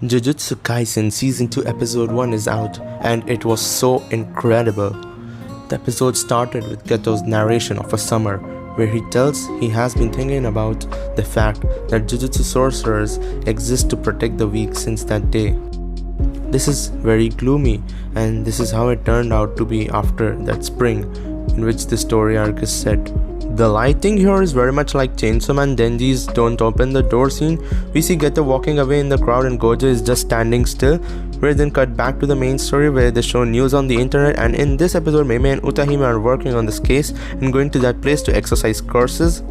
Jujutsu Kaisen Season 2 Episode 1 is out, and it was so incredible. The episode started with Geto's narration of a summer, where he tells he has been thinking about the fact that Jujutsu sorcerers exist to protect the weak since that day. This is very gloomy, and this is how it turned out to be after that spring, in which the story arc is set. The lighting here is very much like Chainsaw Man Denji's Don't Open the Door scene. We see Geto walking away in the crowd and GOJO is just standing still. We then cut back to the main story where they show news on the internet, and in this episode Meme and Utahime are working on this case and going to that place to exorcise curses.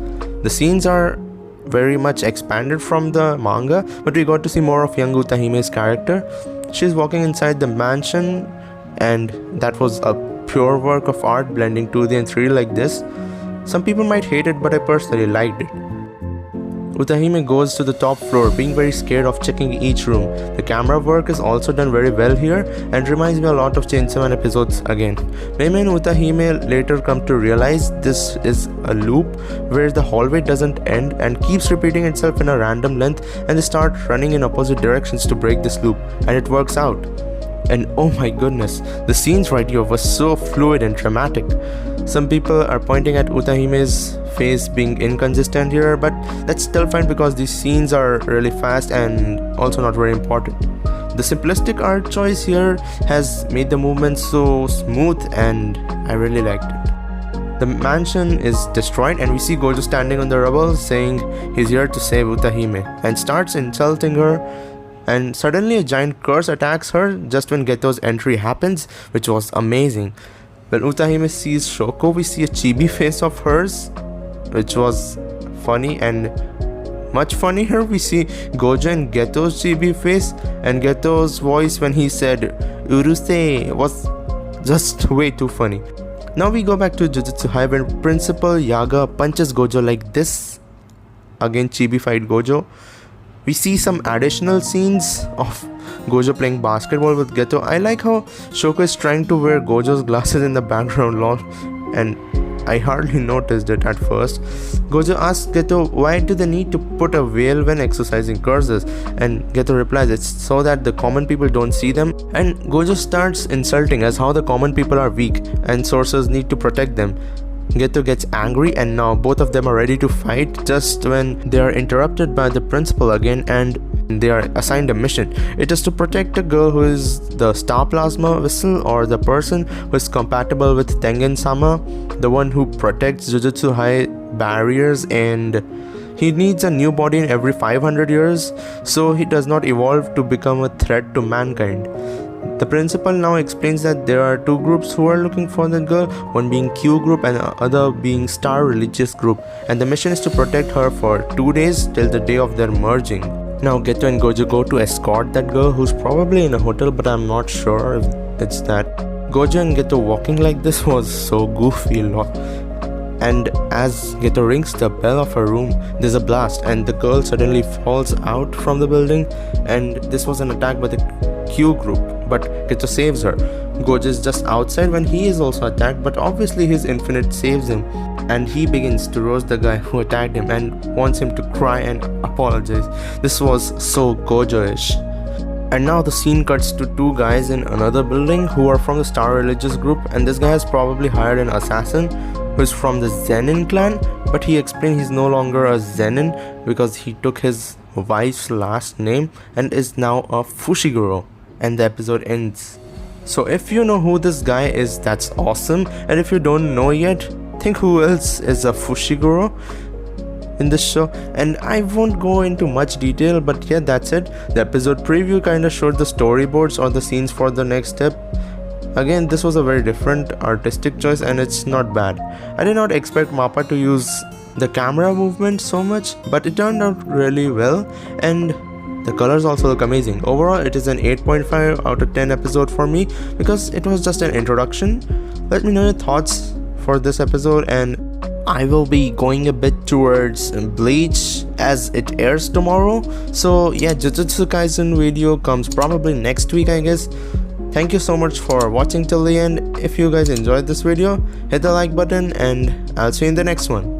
The scenes are very much expanded from the manga, but we got to see more of young Utahime's character. She's walking inside the mansion, and that was a pure work of art, blending 2D and 3D like this. Some people might hate it, but I personally liked it. Utahime goes to the top floor, being very scared of checking each room. The camera work is also done very well here and reminds me a lot of Chainsaw Man episodes again. Meme and Utahime later come to realize this is a loop where the hallway doesn't end and keeps repeating itself in a random length, and they start running in opposite directions to break this loop, and it works out. And oh my goodness, the scenes right here were so fluid and dramatic. Some people are pointing at Utahime's face being inconsistent here, but that's still fine because these scenes are really fast and also not very important. The simplistic art choice here has made the movement so smooth, and I really liked it. The mansion is destroyed and we see GOJO standing on the rubble saying he's here to save Utahime, and starts insulting her. And suddenly a giant curse attacks her just when Geto's entry happens, which was amazing. When Utahime sees Shoko, we see a chibi face of hers, which was funny, and much funnier we see GOJO and Geto's chibi face, and Geto's voice when he said "Urusei" was just way too funny. Now we go back to Jujutsu High when Principal Yaga punches GOJO like this. Again chibi-fied GOJO. We see some additional scenes of GOJO playing basketball with Geto. I like how Shoko is trying to wear GOJO's glasses in the background, lol, and I hardly noticed it at first. GOJO asks Geto why do they need to put a veil when exercising curses, and Geto replies it's so that the common people don't see them, and GOJO starts insulting as how the common people are weak and sorcerers need to protect them. Geto gets angry, and now both of them are ready to fight just when they are interrupted by the principal again, and they are assigned a mission. It is to protect a girl who is the star plasma vessel, or the person who is compatible with Tengen-sama, the one who protects Jujutsu High barriers, and he needs a new body in every 500 years so he does not evolve to become a threat to mankind. The principal now explains that there are two groups who are looking for the girl, one being Q group and the other being Star Religious group, and the mission is to protect her for 2 days till the day of their merging. Now Geto and GOJO go to escort that girl who's probably in a hotel, but I'm not sure if it's that. GOJO and Geto walking like this was so goofy, and as Geto rings the bell of her room, there's a blast and the girl suddenly falls out from the building, and this was an attack by the Q group, but Geto saves her. GOJO is just outside when he is also attacked, but obviously his infinite saves him, and he begins to roast the guy who attacked him and wants him to cry and apologize. This was so GOJO-ish. And now the scene cuts to two guys in another building who are from the Star Religious group, and this guy has probably hired an assassin who is from the Zenin clan, but he explained he's no longer a Zenin because he took his wife's last name and is now a Fushiguro, and the episode ends. So if you know who this guy is, that's awesome, and if you don't know yet, think who else is a Fushiguro in this show. And I won't go into much detail, but yeah, that's it. The episode preview kinda showed the storyboards or the scenes for the next step. Again, this was a very different artistic choice and it's not bad. I did not expect MAPPA to use the camera movement so much, but it turned out really well, and the colors also look amazing. Overall, it is an 8.5 out of 10 episode for me because it was just an introduction. Let me know your thoughts for this episode, and I will be going a bit towards Bleach as it airs tomorrow. So yeah, Jujutsu Kaisen video comes probably next week, I guess. Thank you so much for watching till the end. If you guys enjoyed this video, hit the like button and I'll see you in the next one.